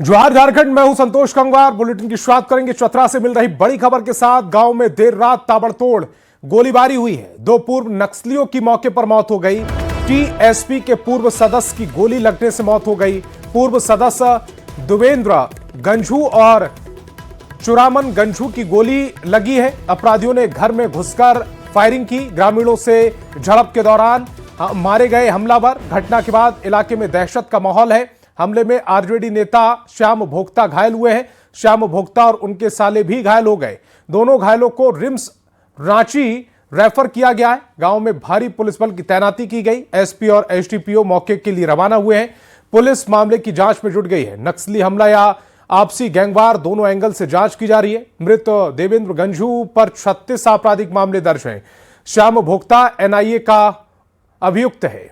जोहार झारखंड, मैं हूं संतोष गंगवार। बुलेटिन की शुरुआत करेंगे चतरा से मिल रही बड़ी खबर के साथ। गांव में देर रात ताबड़तोड़ गोलीबारी हुई है। दो पूर्व नक्सलियों की मौके पर मौत हो गई। टीएसपी के पूर्व सदस्य की गोली लगने से मौत हो गई। पूर्व सदस्य देवेंद्र गंझू और चुरामन गंझू की गोली लगी है। अपराधियों ने घर में घुसकर फायरिंग की। ग्रामीणों से झड़प के दौरान मारे गए हमलावर। घटना के बाद इलाके में दहशत का माहौल है। हमले में आरजेडी नेता श्याम भोक्ता घायल हुए हैं। श्याम भोक्ता और उनके साले भी घायल हो गए। दोनों घायलों को रिम्स रांची रेफर किया गया है। गांव में भारी पुलिस बल की तैनाती की गई। एसपी और एसडीपीओ मौके के लिए रवाना हुए हैं। पुलिस मामले की जांच में जुट गई है। नक्सली हमला या आपसी गैंगवार, दोनों एंगल से जांच की जा रही है। मृत देवेंद्र गंझू पर 36 आपराधिक मामले दर्ज हैं। श्याम भोक्ता एनआईए का अभियुक्त है।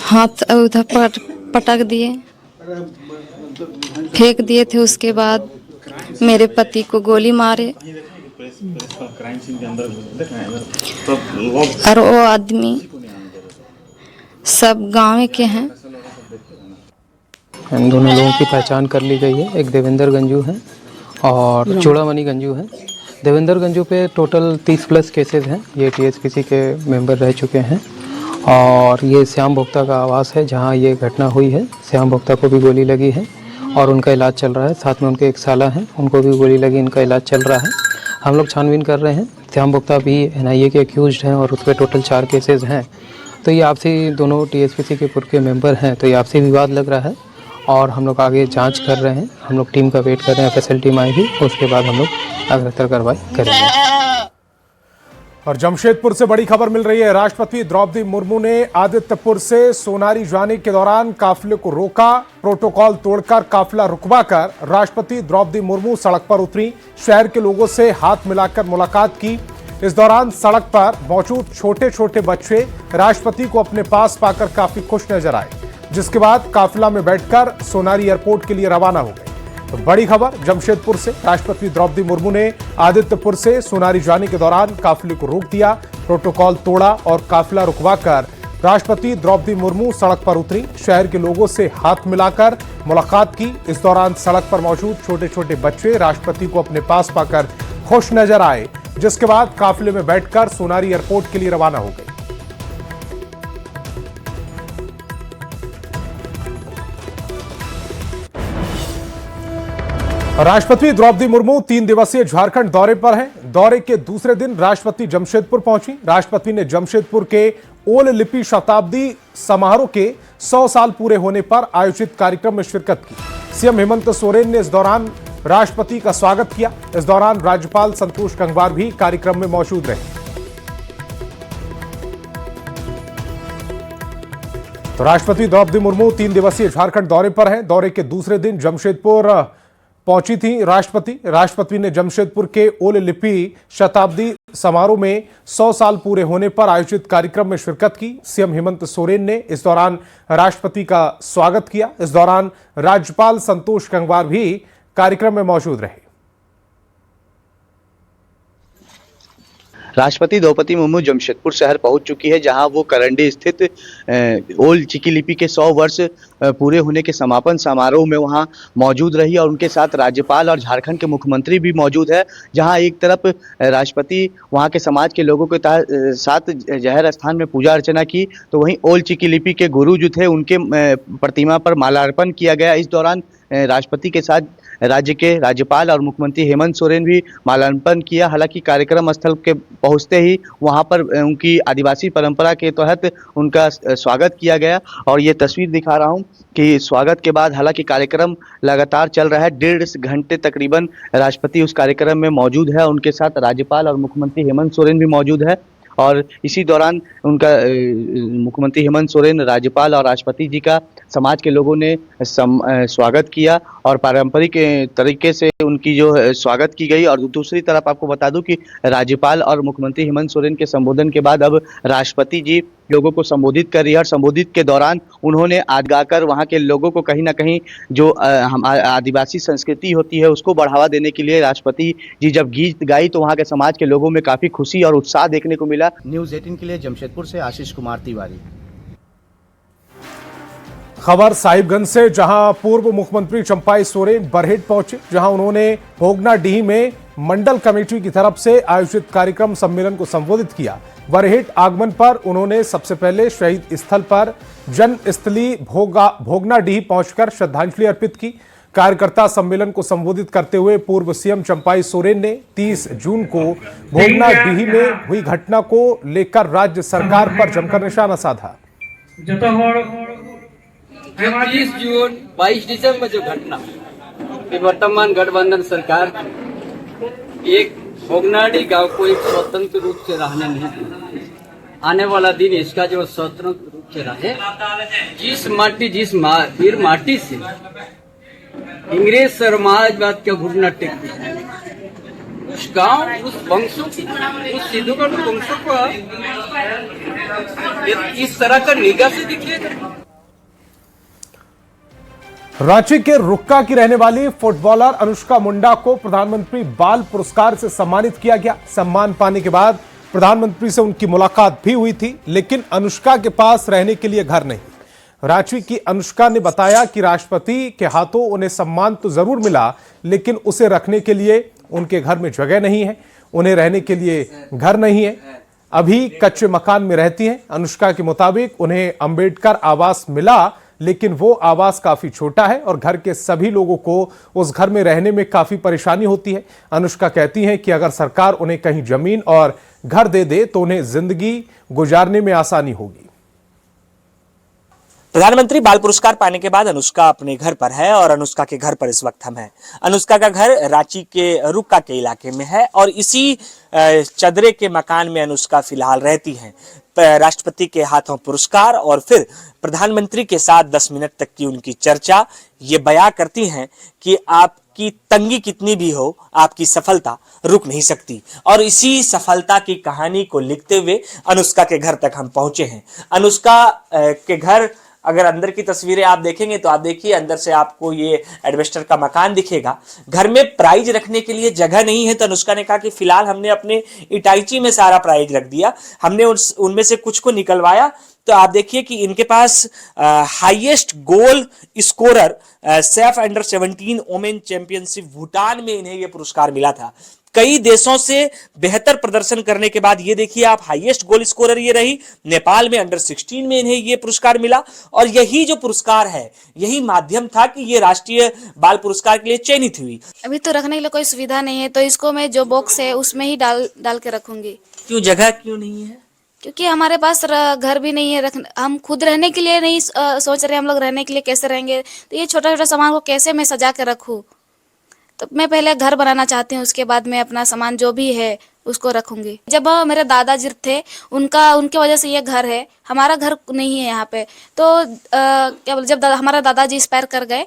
हाथ उधर पर पटक दिए, फेंक दिए थे। उसके बाद मेरे पति को गोली मारे और वो आदमी सब गांव के हैं। इन दोनों लोगों की पहचान कर ली गई है। एक देवेंद्र गंजू है और चूड़ामणि गंजू है। देवेंद्र गंजू पे टोटल 30+ केसेस हैं। ये टीएसपीसी के मेंबर रह चुके हैं और ये श्याम भोक्ता का आवास है जहां ये घटना हुई है। श्याम भोक्ता को भी गोली लगी है और उनका इलाज चल रहा है। साथ में उनके एक साला हैं, उनको भी गोली लगी, इनका इलाज चल रहा है। हम लोग छानबीन कर रहे हैं। श्याम भोक्ता भी एनआईए के एक्यूज्ड हैं और उस पर टोटल 4 केसेस हैं। तो ये आपसी दोनों टीएसपीसी के पूर्व के मेंबर हैं, तो ये आपसी विवाद लग रहा है और हम लोग आगे जांच कर रहे हैं। हम लोग टीम का वेट कर रहे हैं। एफएसएल टीम आएगी, उसके बाद हम लोग अग्रतर कार्रवाई करेंगे। और जमशेदपुर से बड़ी खबर मिल रही है। राष्ट्रपति द्रौपदी मुर्मू ने आदित्यपुर से सोनारी जाने के दौरान काफिले को रोका। प्रोटोकॉल तोड़कर काफिला रुकवाकर राष्ट्रपति द्रौपदी मुर्मू सड़क पर उतरी। शहर के लोगों से हाथ मिलाकर मुलाकात की। इस दौरान सड़क पर मौजूद छोटे छोटे बच्चे राष्ट्रपति को अपने पास पाकर काफी खुश नजर आए, जिसके बाद काफिला में बैठकर सोनारी एयरपोर्ट के लिए रवाना हो गए। तो बड़ी खबर जमशेदपुर से। राष्ट्रपति द्रौपदी मुर्मू ने आदित्यपुर से सोनारी जाने के दौरान काफिले को रोक दिया, प्रोटोकॉल तोड़ा और काफिला रुकवाकर राष्ट्रपति द्रौपदी मुर्मू सड़क पर उतरी। शहर के लोगों से हाथ मिलाकर मुलाकात की। इस दौरान सड़क पर मौजूद छोटे छोटे बच्चे राष्ट्रपति को अपने पास पाकर खुश नजर आए, जिसके बाद काफिले में बैठकर सोनारी एयरपोर्ट के लिए रवाना हो गए। राष्ट्रपति द्रौपदी मुर्मू 3 दिवसीय झारखंड दौरे पर हैं। दौरे के दूसरे दिन राष्ट्रपति जमशेदपुर पहुंची। राष्ट्रपति ने जमशेदपुर के ओल लिपि शताब्दी समारोह के 100 साल पूरे होने पर आयोजित कार्यक्रम में शिरकत की। सीएम हेमंत सोरेन ने इस दौरान राष्ट्रपति का स्वागत किया। इस दौरान राज्यपाल संतोष गंगवार भी कार्यक्रम में मौजूद रहे। तो राष्ट्रपति द्रौपदी मुर्मू 3 दिवसीय झारखंड दौरे पर हैं। दौरे के दूसरे दिन जमशेदपुर पहुंची थी राष्ट्रपति ने जमशेदपुर के ओल लिपि शताब्दी समारोह में 100 साल पूरे होने पर आयोजित कार्यक्रम में शिरकत की। सीएम हेमंत सोरेन ने इस दौरान राष्ट्रपति का स्वागत किया। इस दौरान राज्यपाल संतोष गंगवार भी कार्यक्रम में मौजूद रहे। राष्ट्रपति द्रौपदी मुर्मू जमशेदपुर शहर पहुंच चुकी है, जहां वो करंडी स्थित ओल चिकी लिपि के 100 वर्ष पूरे होने के समापन समारोह में वहां मौजूद रही और उनके साथ राज्यपाल और झारखंड के मुख्यमंत्री भी मौजूद है। जहां एक तरफ राष्ट्रपति वहां के समाज के लोगों के साथ जहर स्थान में पूजा अर्चना की, तो वहीं ओल चिकी लिपि के गुरु जो थे उनके प्रतिमा पर माल्यार्पण किया गया। इस दौरान राष्ट्रपति के साथ राज्य के राज्यपाल और मुख्यमंत्री हेमंत सोरेन भी माल्यार्पण किया। हालांकि कार्यक्रम स्थल के पहुंचते ही वहां पर उनकी आदिवासी परंपरा के तहत उनका स्वागत किया गया और ये तस्वीर दिखा रहा हूं कि स्वागत के बाद हालांकि कार्यक्रम लगातार चल रहा है। 1.5 घंटे तकरीबन राष्ट्रपति उस कार्यक्रम में मौजूद है। उनके साथ राज्यपाल और मुख्यमंत्री हेमंत सोरेन भी मौजूद है और इसी दौरान उनका मुख्यमंत्री हेमंत सोरेन, राज्यपाल और राष्ट्रपति जी का समाज के लोगों ने स्वागत किया और पारंपरिक तरीके से उनकी जो स्वागत की गई। और दूसरी तरफ आपको बता दूं कि राज्यपाल और मुख्यमंत्री हेमंत सोरेन के संबोधन के बाद अब राष्ट्रपति जी लोगों को संबोधित कर रही है और संबोधित के दौरान उन्होंने आज गाकर वहाँ के लोगों को कहीं ना कहीं जो आदिवासी संस्कृति होती है उसको बढ़ावा देने के लिए राष्ट्रपति जी जब गीत गाई तो वहाँ के समाज के लोगों में काफ़ी खुशी और उत्साह देखने को मिला। न्यूज़ 18 के लिए जमशेदपुर से आशीष कुमार तिवारी। खबर साहिबगंज से, जहां पूर्व मुख्यमंत्री चंपाई सोरेन बरहेट पहुंचे, जहां उन्होंने भोगनाडीह में मंडल कमेटी की तरफ से आयोजित कार्यक्रम सम्मेलन को संबोधित किया। बरहेट आगमन पर उन्होंने सबसे पहले शहीद स्थल पर जनस्थली भोगनाडीह पहुंचकर श्रद्धांजलि अर्पित की। कार्यकर्ता सम्मेलन को संबोधित करते हुए पूर्व सीएम चंपाई सोरेन ने 30 जून को भोगनाडीह में हुई घटना को लेकर राज्य सरकार पर जमकर निशाना साधा। 30 जून 22 दिसंबर जो घटना कि वर्तमान गठबंधन सरकार एक भोगनाडी गांव को एक स्वतंत्र रूप से रहने नहीं दी। आने वाला दिन इसका जो स्वतंत्र रूप से रहे, जिस वीर माटी से अंग्रेज समाजवाद का घुटना टेक दिया, उस गांव, उस वंशों की, उस सिद्धूगढ़ वंशों को इस तरह का निगाह से दिखेगा। रांची के रुक्का की रहने वाली फुटबॉलर अनुष्का मुंडा को प्रधानमंत्री बाल पुरस्कार से सम्मानित किया गया। सम्मान पाने के बाद प्रधानमंत्री से उनकी मुलाकात भी हुई थी, लेकिन अनुष्का के पास रहने के लिए घर नहीं। रांची की अनुष्का ने बताया कि राष्ट्रपति के हाथों उन्हें सम्मान तो जरूर मिला, लेकिन उसे रखने के लिए उनके घर में जगह नहीं है, उन्हें रहने के लिए घर नहीं है, अभी कच्चे मकान में रहती हैं। अनुष्का के मुताबिक उन्हें अंबेडकर आवास मिला, लेकिन वो आवास काफी छोटा है और घर के सभी लोगों को उस घर में रहने में काफी परेशानी होती है। अनुष्का कहती हैं कि अगर सरकार उन्हें कहीं जमीन और घर दे दे तो उन्हें जिंदगी गुजारने में आसानी होगी। प्रधानमंत्री बाल पुरस्कार पाने के बाद अनुष्का अपने घर पर है और अनुष्का के घर पर इस वक्त हम हैं। अनुष्का का घर रांची के रुक्का के इलाके में है और इसी चदरे के मकान में अनुष्का फिलहाल रहती हैं। राष्ट्रपति के हाथों पुरस्कार और फिर प्रधानमंत्री के साथ 10 मिनट तक की उनकी चर्चा ये बयां करती हैं कि आपकी तंगी कितनी भी हो, आपकी सफलता रुक नहीं सकती। और इसी सफलता की कहानी को लिखते हुए अनुष्का के घर तक हम पहुंचे हैं। अनुष्का के घर अगर अंदर की तस्वीरें आप देखेंगे तो आप देखिए, अंदर से आपको ये एडवेस्टर का मकान दिखेगा। घर में प्राइज रखने के लिए जगह नहीं है, तो अनुष्का ने कहा कि फिलहाल हमने अपने इटाची में सारा प्राइज रख दिया, हमने उनमें से कुछ को निकलवाया। तो आप देखिए कि इनके पास highest goal scorer SAFF under 17 women championship Bhutan में इन्हें यह पुरस्कार मिला था। कई देशों से बेहतर प्रदर्शन करने के बाद ये देखिए आप, हाईएस्ट गोल स्कोरर ये रही। नेपाल में अंडर 16 में इन्हें ये पुरस्कार मिला और यही जो पुरस्कार है, यही माध्यम था कि ये राष्ट्रीय बाल पुरस्कार के लिए चयनित हुई। अभी तो रखने के लिए कोई सुविधा नहीं है, तो इसको मैं जो बॉक्स है उसमें ही डाल के रखूंगी। क्यों, जगह क्यों नहीं है? क्योंकि हमारे पास घर भी नहीं है, हम खुद रहने के लिए नहीं सोच रहे, हम लोग रहने के लिए कैसे रहेंगे, तो ये छोटा छोटा सामान को कैसे मैं सजा के रखूँ। तो मैं पहले घर बनाना चाहती हूँ, उसके बाद मैं अपना सामान जो भी है उसको रखूंगी। जब मेरे दादाजी थे उनके वजह से ये घर है, हमारा घर नहीं है यहाँ पे। तो क्या बोले, जब हमारा दादाजी एक्सपायर कर गए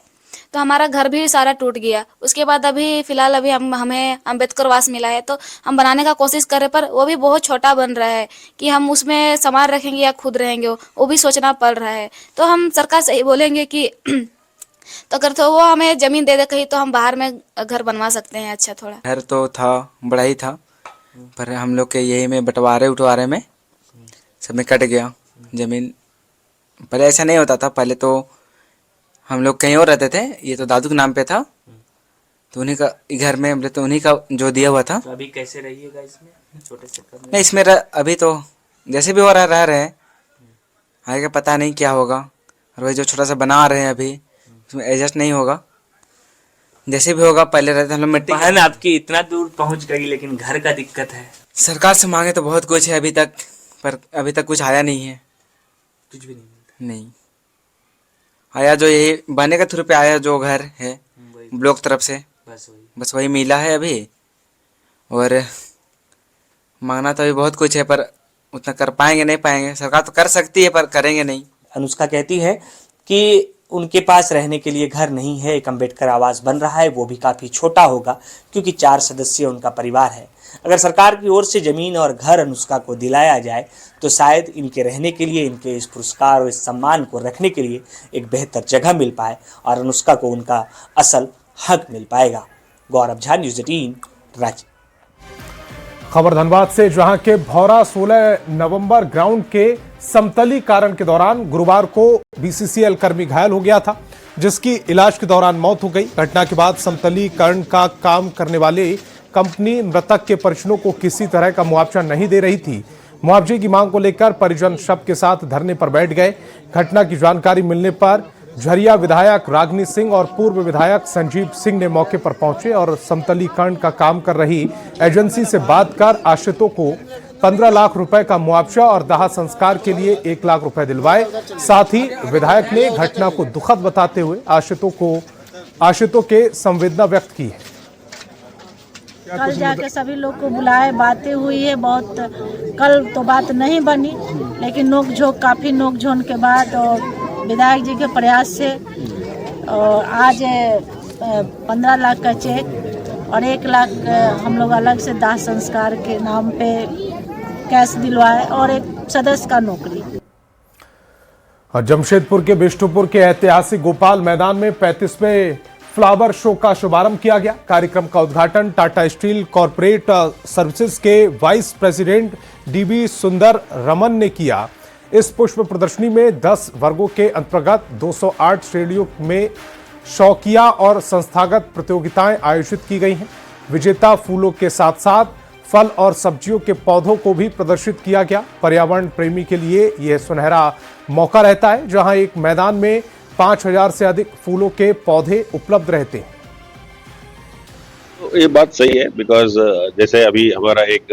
तो हमारा घर भी सारा टूट गया। उसके बाद अभी फिलहाल अभी हमें अम्बेडकर वास मिला है, तो हम बनाने का कोशिश कर रहे, पर वो भी बहुत छोटा बन रहा है कि हम उसमें सामान रखेंगे या खुद रहेंगे, वो भी सोचना पड़ रहा है। तो हम सरकार से बोलेंगे कि तो अगर तो वो हमें जमीन दे दे कहीं, तो हम बाहर में घर बनवा सकते हैं। अच्छा, थोड़ा घर तो था, बड़ा ही था, पर हम लोग के यही में बंटवारे में सब में कट गया जमीन। पहले ऐसा नहीं होता था, पहले तो हम लोग कहीं और रहते थे, ये तो दादू के नाम पे था, तो उन्हीं का घर में तो उन्हीं का जो दिया हुआ था। तो अभी कैसे रहिएगा इसमें, छोटे से घर में? नहीं, इसमें अभी तो जैसे भी हो रहा रहे हैं, आगे पता नहीं क्या होगा। और वही जो छोटा सा बना रहे हैं अभी, उसमें एडजस्ट नहीं होगा, जैसे भी होगा। पहले रहते हम लोग मिट्टी। बहन आपकी इतना दूर पहुंच गई, लेकिन घर का दिक्कत है। सरकार से मांगे तो बहुत कुछ है अभी तक, पर अभी तक कुछ आया नहीं है। कुछ भी नहीं मिलता। नहीं आया, जो यही बने का थ्रू पे आया, जो घर है ब्लॉक तरफ से, बस वही मिला है अभी। और मांगना तो अभी बहुत कुछ है, पर उतना कर पाएंगे नहीं पाएंगे। सरकार तो कर सकती है, पर करेंगे नहीं। अनुष्का कहती है कि उनके पास रहने के लिए घर नहीं है, एक अम्बेडकर आवास बन रहा है, वो भी काफ़ी छोटा होगा क्योंकि 4 सदस्य उनका परिवार है। अगर सरकार की ओर से ज़मीन और घर अनुष्का को दिलाया जाए तो शायद इनके रहने के लिए, इनके इस पुरस्कार और इस सम्मान को रखने के लिए एक बेहतर जगह मिल पाए और अनुष्का को उनका असल हक मिल पाएगा। गौरव झा, न्यूज़ 18, रांची। खबर धनबाद से, जहां के भौरा 16 नवंबर ग्राउंड के समतलीकरण के दौरान गुरुवार को बीसीसीएल कर्मी घायल हो गया था, जिसकी इलाज के दौरान मौत हो गई। घटना के बाद समतलीकरण का काम करने वाले कंपनी मृतक के परिजनों को किसी तरह का मुआवजा नहीं दे रही थी। मुआवजे की मांग को लेकर परिजन शव के साथ धरने पर बैठ गए। घटना की जानकारी मिलने पर झरिया विधायक रागिनी सिंह और पूर्व विधायक संजीव सिंह ने मौके पर पहुंचे और समतलीकरण का काम कर रही एजेंसी से बात कर आश्रितों को 15 लाख रुपए का मुआवजा और दाह संस्कार के लिए 1 लाख रुपए दिलवाए। साथ ही विधायक ने घटना को दुखद बताते हुए आश्रितों के संवेदना व्यक्त की है। कल जाके सभी लोग को बुलाए, बातें हुई है बहुत। कल तो बात नहीं बनी, लेकिन नोकझोंक काफ़ी नोकझोंक के बाद और विधायक जी के प्रयास से और आज 15 लाख का चेक और 1 लाख हम लोग अलग से दाह संस्कार के नाम पे कैश दिलवाए और एक सदस्य का नौकरी। जमशेदपुर के बिष्टुपुर के ऐतिहासिक गोपाल मैदान में 35वें फ्लावर शो का शुभारंभ किया गया। कार्यक्रम का उद्घाटन टाटा स्टील कॉरपोरेट सर्विसेज के वाइस प्रेसिडेंट डीबी सुंदर रमन ने किया। इस पुष्प प्रदर्शनी में 10 वर्गों के अंतर्गत 208 श्रेणियों में शौकिया और संस्थागत प्रतियोगिताएं आयोजित की गई हैं। विजेता फूलों के साथ साथ फल और सब्जियों के पौधों को भी प्रदर्शित किया गया। पर्यावरण प्रेमी के लिए यह सुनहरा मौका रहता है, जहां एक मैदान में 5000 से अधिक फूलों के पौधे उपलब्ध रहते हैं। तो ये बात सही है, बिकॉज जैसे अभी हमारा एक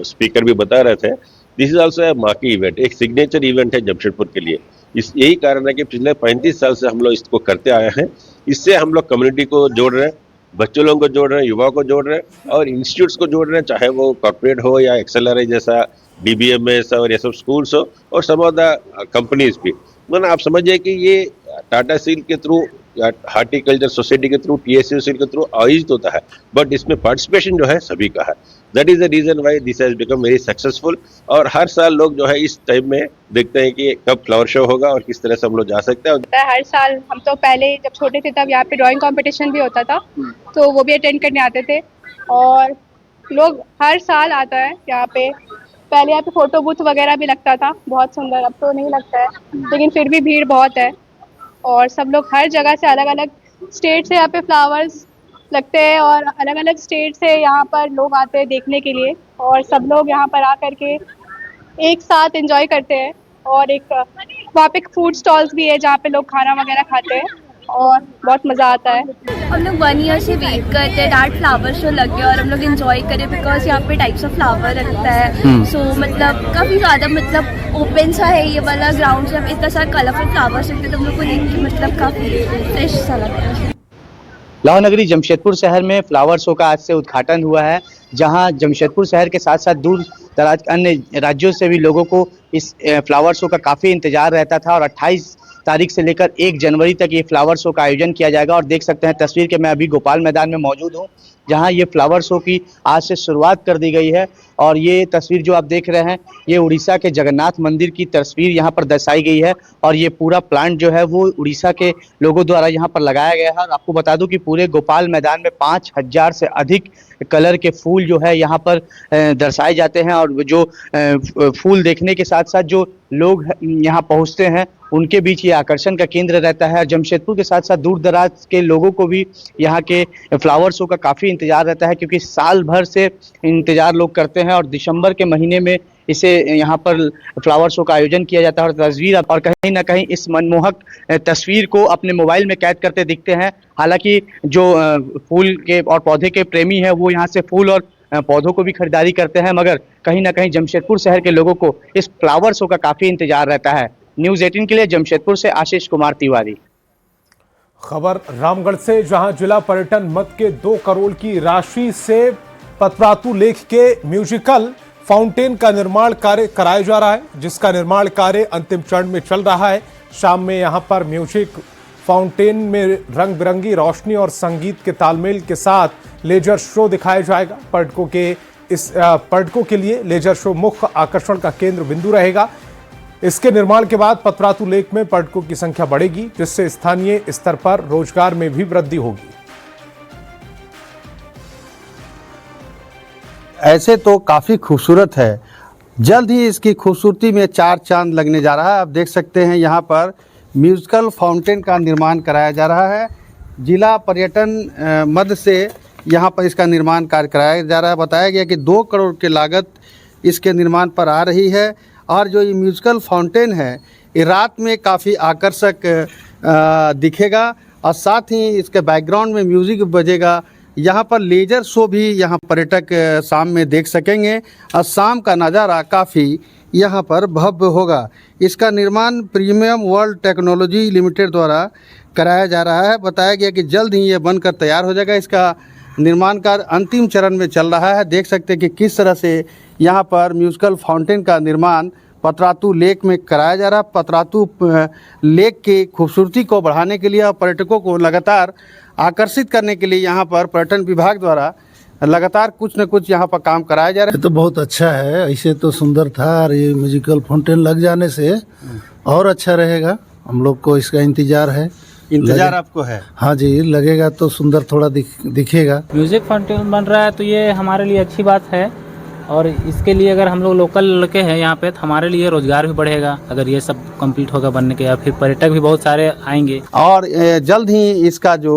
स्पीकर भी बता रहे थे, this is also a marquee event, एक सिग्नेचर इवेंट है जमशेदपुर के लिए। यही कारण है कि पिछले 35 साल से हम लोग इसको करते आए हैं। इससे हम लोग कम्युनिटी को जोड़ रहे हैं, बच्चों लोगों को जोड़ रहे हैं, युवाओं को जोड़ रहे हैं और इंस्टीट्यूट्स को जोड़ रहे हैं, चाहे वो कॉर्पोरेट हो या एक्सेलर जैसा DBMS और ये सब स्कूल्स हो और सम ऑफ द कंपनीज भी। मतलब आप समझिए कि ये टाटा स्टील के थ्रू या हार्टिकल्चर सोसाइटी के थ्रू, TSUCL के थ्रू आयोजित होता है, बट इसमें पार्टिसिपेशन जो है सभी का है। That is the reason why this has become very successful. और हर साल लोग जो है इस टाइम में देखते हैं कि कब फ्लावर शो होगा और किस तरह से हम लोग जा सकते हैं। हर साल हम तो पहले जब छोटे थे तब यहाँ पे ड्राइंग कंपटीशन भी होता था, तो वो भी अटेंड करने आते थे और लोग हर साल आता है यहाँ पे। पहले यहाँ पे फोटो बूथ वगैरह भी लगता था, बहुत सुंदर, अब तो नहीं लगता है, लेकिन फिर भी भीड़ बहुत है और सब लोग हर जगह से, अलग अलग स्टेट से यहाँ पे फ्लावर्स लगते हैं और अलग अलग स्टेट से यहाँ पर लोग आते हैं देखने के लिए और सब लोग यहाँ पर आकर के एक साथ एंजॉय करते हैं। और एक वहाँ पे फूड स्टॉल्स भी है जहाँ पे लोग खाना वगैरह खाते हैं और बहुत मज़ा आता है। हम लोग 1 ईयर से वेट करते हैं दैट फ्लावर शो लग गया और हम लोग एंजॉय करें, बिकॉज यहाँ पे टाइप्स ऑफ फ्लावर रखता है। सो मतलब काफ़ी ज़्यादा मतलब ओपन सा है ये वाला ग्राउंड, जब इतना सारा कलरफुल फ्लावर्स रखते हैं तो हम लोग को देख के मतलब काफ़ी फ्रेश सा लगता है। लाहौर नगरी जमशेदपुर शहर में फ्लावर शो का आज से उद्घाटन हुआ है, जहां जमशेदपुर शहर के साथ साथ दूर दराज अन्य राज्यों से भी लोगों को इस फ्लावर शो का काफ़ी इंतजार रहता था और 28 तारीख से लेकर 1 जनवरी तक ये फ्लावर शो का आयोजन किया जाएगा। और देख सकते हैं तस्वीर के मैं अभी गोपाल मैदान में मौजूद हूँ, जहां ये फ्लावर शो की आज से शुरुआत कर दी गई है। और ये तस्वीर जो आप देख रहे हैं, ये उड़ीसा के जगन्नाथ मंदिर की तस्वीर यहाँ पर दर्शाई गई है और ये पूरा प्लांट जो है वो उड़ीसा के लोगों द्वारा यहाँ पर लगाया गया है। और आपको बता दूं कि पूरे गोपाल मैदान में 5000 से अधिक कलर के फूल जो है यहाँ पर दर्शाए जाते हैं और जो फूल देखने के साथ साथ जो लोग यहाँ पहुँचते हैं उनके बीच ये आकर्षण का केंद्र रहता है। जमशेदपुर के साथ साथ दूर दराज के लोगों को भी यहाँ के फ्लावर शो का काफ़ी इंतजार रहता है, क्योंकि साल भर से इंतजार लोग करते हैं और दिसंबर के महीने में इसे यहाँ पर फ्लावर शो का आयोजन किया जाता है। और तस्वीर और कहीं ना कहीं इस मनमोहक तस्वीर को अपने मोबाइल में कैद करते दिखते हैं। हालांकि जो फूल के और पौधे के प्रेमी हैं वो यहाँ से फूल और पौधों को भी खरीदारी करते हैं, मगर कहीं ना कहीं जमशेदपुर शहर के लोगों को इस फ्लावर शो का काफ़ी इंतजार रहता है। न्यूज़ 18 के लिए जमशेदपुर से आशीष कुमार तिवारी। खबर रामगढ़ से, जहां जिला पर्यटन मद के 2 करोड़ की राशि से पतरातू लेक के म्यूजिकल फाउंटेन का निर्माण कार्य कराया जा रहा है, जिसका निर्माण कार्य अंतिम चरण में चल रहा है। शाम में यहां पर म्यूजिक फाउंटेन में रंग बिरंगी रोशनी और संगीत के तालमेल के साथ लेजर शो दिखाया जाएगा। पर्यटकों के लिए लेजर शो मुख्य आकर्षण का केंद्र बिंदु रहेगा। इसके निर्माण के बाद पतरातू लेक में पर्यटकों की संख्या बढ़ेगी, जिससे स्थानीय स्तर पर रोजगार में भी वृद्धि होगी। ऐसे तो काफ़ी खूबसूरत है, जल्द ही इसकी खूबसूरती में चार चांद लगने जा रहा है। आप देख सकते हैं यहाँ पर म्यूजिकल फाउंटेन का निर्माण कराया जा रहा है। जिला पर्यटन मद से यहाँ पर इसका निर्माण कार्य कराया जा रहा है। बताया गया कि 2 करोड़ की लागत इसके निर्माण पर आ रही है। और जो ये म्यूजिकल फाउंटेन है ये रात में काफ़ी आकर्षक दिखेगा और साथ ही इसके बैकग्राउंड में म्यूज़िक बजेगा। यहाँ पर लेज़र शो भी यहाँ पर्यटक शाम में देख सकेंगे और शाम का नज़ारा काफ़ी यहाँ पर भव्य होगा। इसका निर्माण प्रीमियम वर्ल्ड टेक्नोलॉजी लिमिटेड द्वारा कराया जा रहा है। बताया गया कि जल्द ही ये बनकर तैयार हो जाएगा। इसका निर्माण कार्य अंतिम चरण में चल रहा है। देख सकते हैं कि किस तरह से यहाँ पर म्यूजिकल फाउंटेन का निर्माण पतरातू लेक में कराया जा रहा है। पतरातू लेक की खूबसूरती को बढ़ाने के लिए और पर्यटकों को लगातार आकर्षित करने के लिए यहाँ पर पर्यटन विभाग द्वारा लगातार कुछ न कुछ यहाँ पर काम कराया जा रहा है। ये तो बहुत अच्छा है, ऐसे तो सुंदर था और ये म्यूजिकल फाउंटेन लग जाने से और अच्छा रहेगा। हम लोग को इसका इंतजार है। इंतजार आपको है? हाँ जी, लगेगा तो सुंदर थोड़ा दिखेगा। म्यूजिक फाउंटेन बन रहा है तो ये हमारे लिए अच्छी बात है और इसके लिए अगर हम लोग लोकल लड़के हैं यहाँ पे तो हमारे लिए रोजगार भी बढ़ेगा अगर ये सब कंप्लीट होगा बनने के। या फिर पर्यटक भी बहुत सारे आएंगे और जल्द ही इसका जो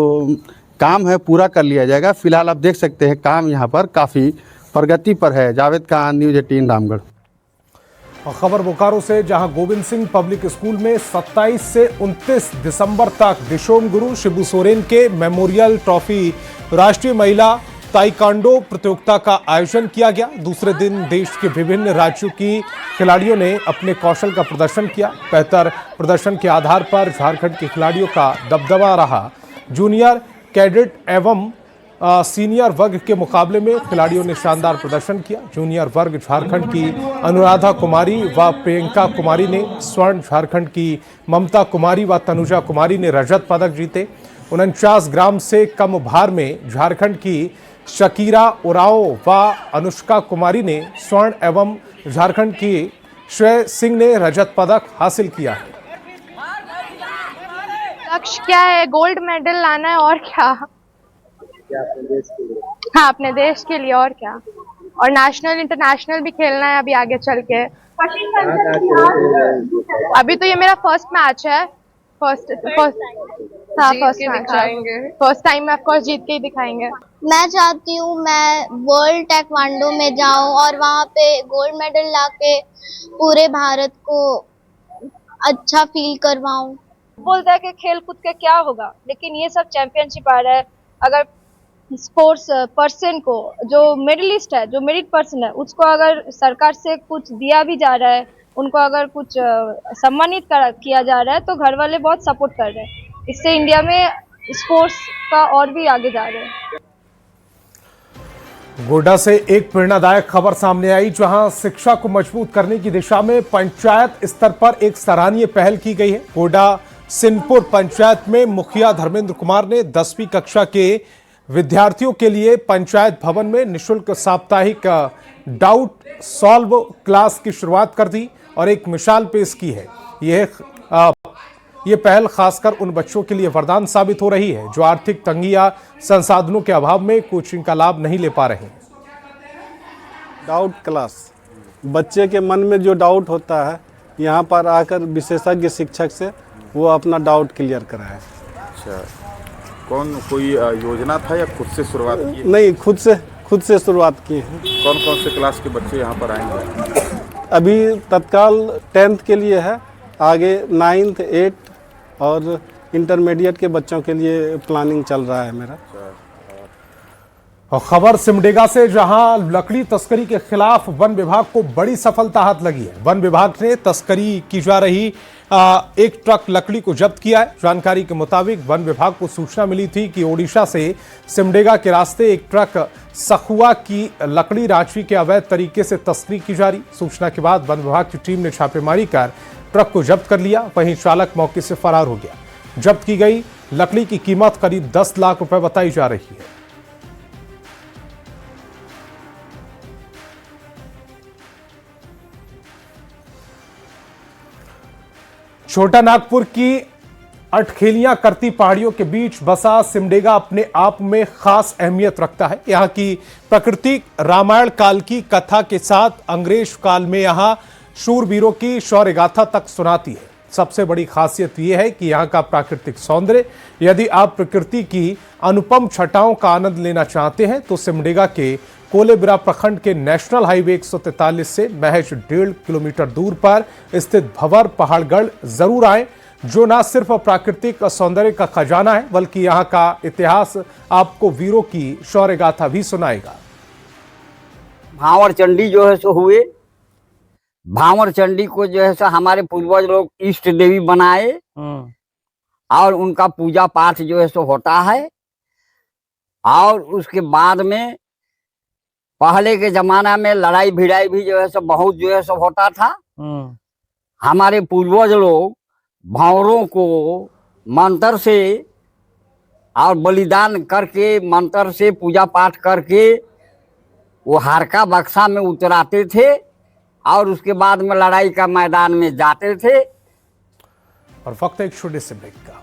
काम है पूरा कर लिया जाएगा। फिलहाल आप देख सकते हैं काम यहाँ पर काफ़ी प्रगति पर है। जावेद खान, न्यूज़ 18 रामगढ़। और खबर बोकारो से, जहां गोविंद सिंह पब्लिक स्कूल में 27 से 29 दिसंबर तक दिशोम गुरु शिबू सोरेन के मेमोरियल ट्रॉफी राष्ट्रीय महिला ताइक्वांडो प्रतियोगिता का आयोजन किया गया। दूसरे दिन देश के विभिन्न राज्यों की खिलाड़ियों ने अपने कौशल का प्रदर्शन किया। बेहतर प्रदर्शन के आधार पर झारखंड के खिलाड़ियों का दबदबा रहा। जूनियर कैडेट एवं सीनियर वर्ग के मुकाबले में खिलाड़ियों ने शानदार प्रदर्शन किया। जूनियर वर्ग झारखंड की अनुराधा कुमारी व प्रियंका कुमारी ने स्वर्ण, झारखंड की ममता कुमारी व तनुजा कुमारी ने रजत पदक जीते। 49 ग्राम से कम भार में झारखंड की शकीरा उराओ व अनुष्का कुमारी ने स्वर्ण एवं झारखंड की श्रेय सिंह ने रजत पदक हासिल किया है। लक्ष्य क्या है? गोल्ड मेडल लाना है और क्या? हाँ, अपने देश के लिए और क्या। और नेशनल इंटरनेशनल भी खेलना है अभी आगे चल के। अभी तो ये मेरा फर्स्ट मैच है। फर्स्ट टाइम में ऑफ कोर्स जीत के ही दिखाएंगे। मैं चाहती हूँ मैं वर्ल्ड टेक्वांडो में जाऊँ और वहाँ पे गोल्ड मेडल लाके पूरे भारत को अच्छा फील करवाऊँ। बोलता है कि खेल कूद के क्या होगा, लेकिन ये सब चैंपियनशिप आ रहा है। अगर स्पोर्ट्स पर्सन को, जो मेडलिस्ट है, जो मेरिट पर्सन है, उसको अगर सरकार से कुछ दिया भी जा रहा है, उनको अगर कुछ सम्मानित किया जा रहा है तो घर वाले बहुत सपोर्ट कर रहे हैं। इससे इंडिया में स्पोर्ट्स का और भी आगे जा रहे हैं। गोड्डा से एक प्रेरणादायक खबर सामने आई, जहां शिक्षा को मजबूत करने की दिशा में पंचायत स्तर पर एक सराहनीय पहल की गई है। गोड्डा सिंहपुर पंचायत में मुखिया धर्मेंद्र कुमार ने 10वीं कक्षा के विद्यार्थियों के लिए पंचायत भवन में निःशुल्क साप्ताहिक डाउट सॉल्व क्लास की शुरुआत कर दी और एक मिसाल पेश की है। ये पहल खासकर उन बच्चों के लिए वरदान साबित हो रही है जो आर्थिक तंगी या संसाधनों के अभाव में कोचिंग का लाभ नहीं ले पा रहे हैं। डाउट क्लास, बच्चे के मन में जो डाउट होता है यहाँ पर आकर विशेषज्ञ शिक्षक से वो अपना डाउट क्लियर कराए। अच्छा, कोई योजना था या खुद से शुरुआत की? नहीं, खुद से शुरुआत की है। कौन कौन से क्लास के बच्चे यहाँ पर आएंगे? अभी तत्काल 10th के लिए है, आगे 9th 8th और इंटरमीडिएट के बच्चों के लिए प्लानिंग चल रहा है मेरा। और खबर सिमडेगा से, जहां लकड़ी तस्करी के खिलाफ वन विभाग को बड़ी सफलता हाथ लगी है। वन विभाग ने तस्करी की जा रही एक ट्रक लकड़ी को जब्त किया है। जानकारी के मुताबिक वन विभाग को सूचना मिली थी कि ओडिशा से सिमडेगा के रास्ते एक ट्रक सखुआ की लकड़ी रांची के अवैध तरीके से तस्करी की जा रही। सूचना के बाद वन विभाग की टीम ने छापेमारी कर ट्रक को जब्त कर लिया। वहीं चालक मौके से फरार हो गया। जब्त की गई लकड़ी की कीमत करीब 10 लाख रुपए बताई जा रही है। छोटा नागपुर की अटखेलियां करती पहाड़ियों के बीच बसा सिमडेगा अपने आप में खास अहमियत रखता है। यहाँ की प्रकृति रामायण काल की कथा के साथ अंग्रेज काल में यहाँ शूरवीरों की शौर्य गाथा तक सुनाती है। सबसे बड़ी खासियत यह है कि यहाँ का प्राकृतिक सौंदर्य। यदि आप प्रकृति की अनुपम छटाओं का आनंद लेना चाहते हैं तो सिमडेगा के कोलेबिरा प्रखंड के नेशनल हाईवे 143 से महज 1.5 किलोमीटर दूर पर स्थित भंवर पहाड़गढ़ जरूर आए, जो न सिर्फ प्राकृतिक सौंदर्य का खजाना है बल्कि यहाँ का इतिहास आपको वीरों की शौर्य गाथा भी सुनाएगा। भांवर चंडी जो है सो हुए, भांवर चंडी को जो है सो हमारे पूर्वज लोग इष्ट देवी बनाए और उनका पूजा पाठ जो है सो होता है। और उसके बाद में पहले के जमाना में लड़ाई भिड़ाई भी जो है सो बहुत जो है सो होता था। हमारे पूर्वज लोग भांवरों को मंत्र से और बलिदान करके, मंत्र से पूजा पाठ करके वो हारका बक्सा में उतराते थे और उसके बाद में लड़ाई का मैदान में जाते थे। और वक्त एक छोटे से ब्रेक का।